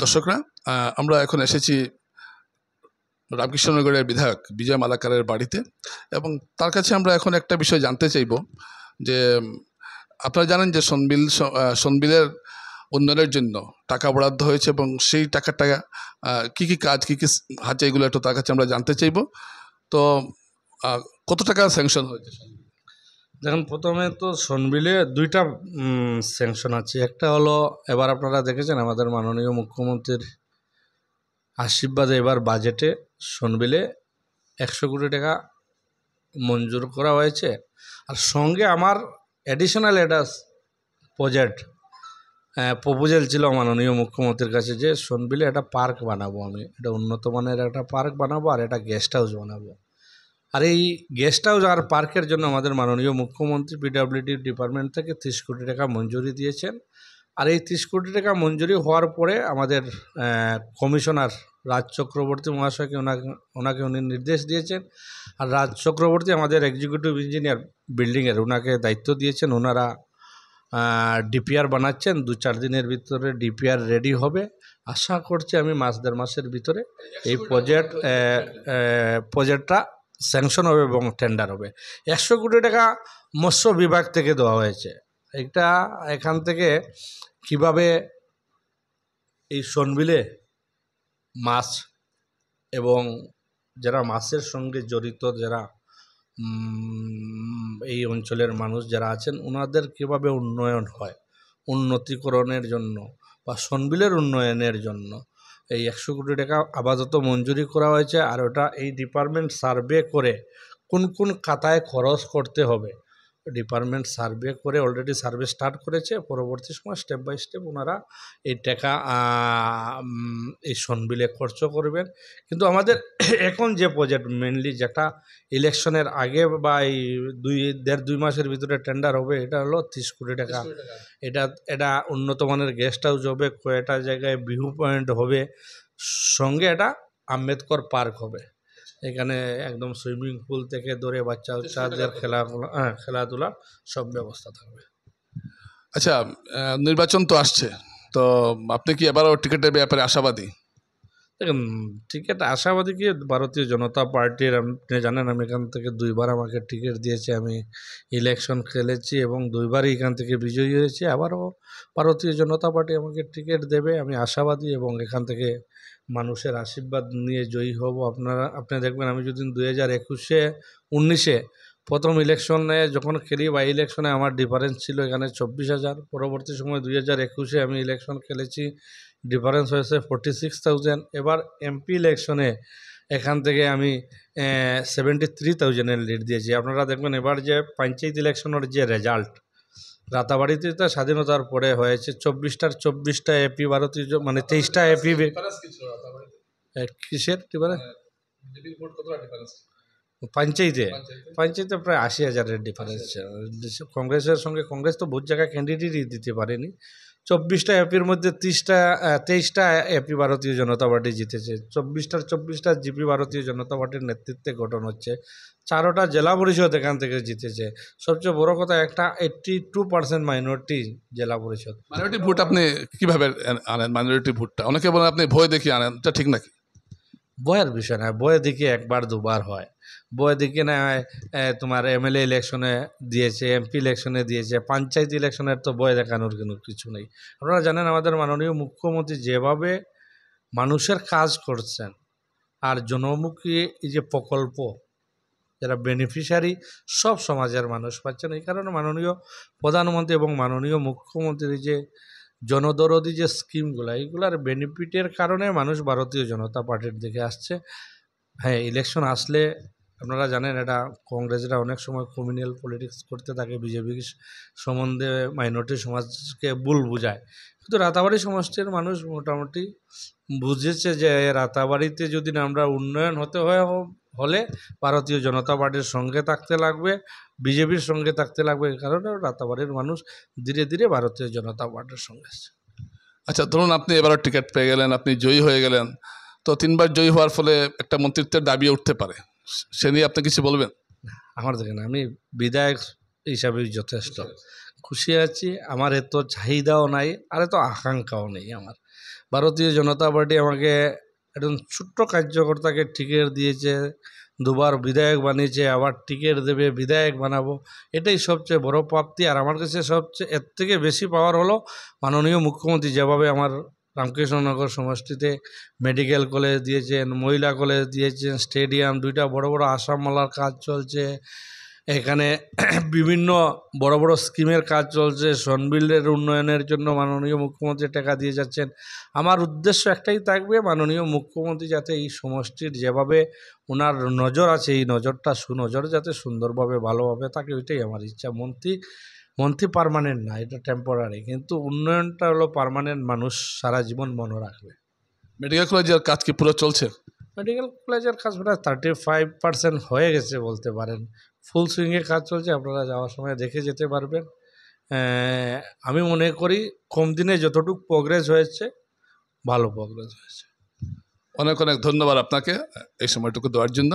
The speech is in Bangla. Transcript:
দর্শকরা, আমরা এখন এসেছি রামকৃষ্ণনগরের বিধায়ক বিজয় মালাকারের বাড়িতে এবং তার কাছে আমরা এখন একটা বিষয় জানতে চাইব যে আপনারা জানেন যে সনবিলের উন্নয়নের জন্য টাকা বরাদ্দ হয়েছে এবং সেই টাকাটা কী কী কাজ কী কী হাতে এগুলো একটু তার কাছে আমরা জানতে চাইব। তো কত টাকা স্যাংশন হয়েছে? দেখুন, প্রথমে তো সনবিলে দুইটা স্যাংশন আছে। একটা হলো, এবার আপনারা দেখেছেন আমাদের মাননীয় মুখ্যমন্ত্রীর আশীর্বাদে এবার বাজেটে সনবিলে 100 কোটি টাকা মঞ্জুর করা হয়েছে। আর সঙ্গে আমার অ্যাডিশনাল একটা প্রপোজাল ছিল মাননীয় মুখ্যমন্ত্রীর কাছে যে সনবিলে একটা পার্ক বানাবো, আমি এটা উন্নত মানের একটা পার্ক বানাবো আর একটা গেস্ট হাউস বানাবো। আর এই গেস্ট হাউস আর পার্কের জন্য আমাদের মাননীয় মুখ্যমন্ত্রী পিডব্লিউডি ডিপার্টমেন্ট থেকে 30 কোটি টাকা মঞ্জুরি দিয়েছেন। আর এই 30 কোটি টাকা মঞ্জুরি হওয়ার পরে আমাদের কমিশনার রাজ চক্রবর্তী মহাশয়কে ওনাকে উনি নির্দেশ দিয়েছেন। আর রাজ চক্রবর্তী আমাদের এক্সিকিউটিভ ইঞ্জিনিয়ার বিল্ডিংয়ের, ওনাকে দায়িত্ব দিয়েছেন। ওনারা ডিপিআর বানাচ্ছেন, 2-4 দিনের ভিতরে ডিপিআর রেডি হবে। আশা করছি আমি দেড় মাসের ভিতরে এই প্রজেক্টটা স্যাংশন হবে এবং টেন্ডার হবে। 100 কোটি টাকা মৎস্য বিভাগ থেকে দেওয়া হয়েছে। এটা এখান থেকে কিভাবে এই সনবিলে মাছ এবং যারা মাছের সঙ্গে জড়িত, যারা এই অঞ্চলের মানুষ যারা আছেন, ওনাদের কিভাবে উন্নয়ন হয়, উন্নতিকরণের জন্য বা সনবিলের উন্নয়নের জন্য এই 100 কোটি টাকা আপাতত মঞ্জুরি করা হয়েছে। আর ওটা এই ডিপার্টমেন্ট সার্ভে করে কোন কোন খাতায় খরচ করতে হবে, ডিপার্টমেন্ট সার্ভে করে অলরেডি সার্ভে স্টার্ট করেছে। পরবর্তী সময় স্টেপ বাই স্টেপ ওনারা এই টাকা এই সনবিলে খরচ করবেন। কিন্তু আমাদের এখন যে প্রজেক্ট মেনলি যেটা ইলেকশনের আগে বা এই 1.5-2 মাসের ভিতরে টেন্ডার হবে, এটা হলো 30 কোটি টাকা। এটা উন্নত মানের গেস্ট হাউস হবে, কয়েকটা জায়গায় ভিউ পয়েন্ট হবে, সঙ্গে এটা আম্বেদকর পার্ক হবে। এখানে একদম সুইমিং পুল থেকে ধরে বাচ্চাদের খেলাধুলা সব ব্যবস্থা থাকবে। আচ্ছা, নির্বাচন তো আসছে, তো আপনি কি এবারও টিকিটের ব্যাপারে আশাবাদী? দেখুন, টিকিট আশাবাদী কি, ভারতীয় জনতা পার্টির, আপনি জানেন আমি এখান থেকে 2বার আমাকে টিকিট দিয়েছে, আমি ইলেকশন খেলেছি এবং 2বারই এখান থেকে বিজয়ী হয়েছি। আবারও ভারতীয় জনতা পার্টি আমাকে টিকিট দেবে, আমি আশাবাদী এবং এখান থেকে মানুষের আশীর্বাদ নিয়ে জয়ী হব। আপনি দেখবেন, আমি যদি 2019-এ প্রথম ইলেকশনে যখন খেলি বা ইলেকশনে আমার ডিফারেন্স ছিল এখানে 24,000। পরবর্তী সময় 2021-এ আমি ইলেকশন খেলেছি, ডিফারেন্স হয়েছে 46,000। এবার এমপি ইলেকশনে এখান থেকে আমি 73,000-এর লিড দিয়েছি। আপনারা দেখবেন এবার যে পঞ্চায়েত ইলেকশনের যে রেজাল্ট রাতাবাড়িতে তো স্বাধীনতার পরে হয়েছে, 24টা এপি ভারতীয়, মানে 23টা এপি। কিসের ডিফারেন্স? পঞ্চায়েতে প্রায় 80,000-এর ডিফারেন্স। কংগ্রেসের সঙ্গে, কংগ্রেস তো বহু জায়গায় ক্যান্ডিডেটই দিতে পারেনি। 24টা এপির মধ্যে 23টা এপি ভারতীয় জনতা পার্টি জিতেছে। 24টা জিপি ভারতীয় জনতা পার্টির নেতৃত্বে গঠন হচ্ছে। 4টা জেলা পরিষদ এখান থেকে জিতেছে। সবচেয়ে বড় কথা, একটা 82% মাইনরিটি জেলা পরিষদ। মাইনরিটি ভোট আপনি কীভাবে আনেন? মাইনরিটি ভোটটা অনেকে বলেন আপনি ভয় দেখিয়ে আনেন, এটা ঠিক নাকি? বয়ের বিষয় না, বয়ে দেখে 1-2বার হয়। বয়ে দেখে না তোমার এমএলএ ইলেকশনে দিয়েছে, এমপি ইলেকশনে দিয়েছে, পঞ্চায়েত ইলেকশনের তো বয়ে দেখানোর কোনো কিছু নেই। আপনারা জানেন আমাদের মাননীয় মুখ্যমন্ত্রী যেভাবে মানুষের কাজ করছেন আর জনমুখী এই যে প্রকল্প, যারা বেনিফিশিয়ারি সব সমাজের মানুষ পাচ্ছেন। এই কারণে মাননীয় প্রধানমন্ত্রী এবং মাননীয় মুখ্যমন্ত্রীর যে জনদরদি যে স্কিমগুলো, এইগুলার বেনিফিটের কারণে মানুষ ভারতীয় জনতা পার্টির দিকে আসছে। হ্যাঁ, ইলেকশন আসলে আপনারা জানেন এটা কংগ্রেসরা অনেক সময় কমিউনাল পলিটিক্স করতে থাকে, বিজেপি সম্বন্ধে মাইনরিটি সমাজকে ভুল বোঝায়। কিন্তু রাতাবাড়ি সমষ্টির মানুষ মোটামুটি বুঝেছে যে রাতাবাড়িতে যদি আমরা উন্নয়ন হলে ভারতীয় জনতা পার্টির সঙ্গে থাকতে লাগবে, বিজেপির সঙ্গে থাকতে লাগবে। এই কারণে রাতাবাড়ির মানুষ ধীরে ধীরে ভারতীয় জনতা পার্টির সঙ্গে আসছে। আচ্ছা, ধরুন আপনি এবারও টিকিট পেয়ে গেলেন, আপনি জয়ী হয়ে গেলেন, তো 3বার জয়ী হওয়ার ফলে একটা মন্ত্রিত্বের দাবি উঠতে পারে, সে নিয়ে আপনি কিছু বলবেন? আমার দেখেন, আমি বিধায়ক হিসাবে যথেষ্ট খুশি আছি। আমার এত চাহিদাও নাই আর এত আকাঙ্ক্ষাও নেই আমার। ভারতীয় জনতা পার্টি আমাকে একজন ছোট্ট কার্যকর্তাকে টিকিট দিয়েছে, দুবার বিধায়ক বানিয়েছে, আবার টিকিট দেবে, বিধায়ক বানাবো। এটাই সবচেয়ে বড় প্রাপ্তি। আর আমার কাছে সবচেয়ে এর থেকে বেশি পাওয়ার হলো মাননীয় মুখ্যমন্ত্রী যেভাবে আমার রামকৃষ্ণনগর সমষ্টিতে মেডিকেল কলেজ দিয়েছেন, মহিলা কলেজ দিয়েছেন, স্টেডিয়াম, 2টা বড় বড় আসামমালার কাজ চলছে, এখানে বিভিন্ন বড় বড় স্কিমের কাজ চলছে, সনবিলের উন্নয়নের জন্য মাননীয় মুখ্যমন্ত্রী টাকা দিয়ে যাচ্ছেন। আমার উদ্দেশ্য একটাই থাকবে, মাননীয় মুখ্যমন্ত্রী যাতে এই সমষ্টির যেভাবে ওনার নজর আছে, এই নজরটা সুনজর যাতে সুন্দরভাবে ভালোভাবে থাকে, ওইটাই আমার ইচ্ছা। মন্ত্রী পার্মানেন্ট না, এটা টেম্পোরারি, কিন্তু উন্নয়নটা হলো পার্মানেন্ট, মানুষ সারা জীবন মনে রাখবে। মেডিকেল কলেজের কাজ কি পুরো চলছে? মেডিকেল কলেজের কাজ প্রায় 35% হয়ে গেছে বলতে পারেন, ফুল সুইংয়ে কাজ চলছে, আপনারা যাওয়ার সময় দেখে যেতে পারবেন। আমি মনে করি কম দিনে যতটুকু প্রোগ্রেস হয়েছে, ভালো প্রোগ্রেস হয়েছে। অনেক অনেক ধন্যবাদ আপনাকে এই সময়টুকু দেওয়ার জন্য।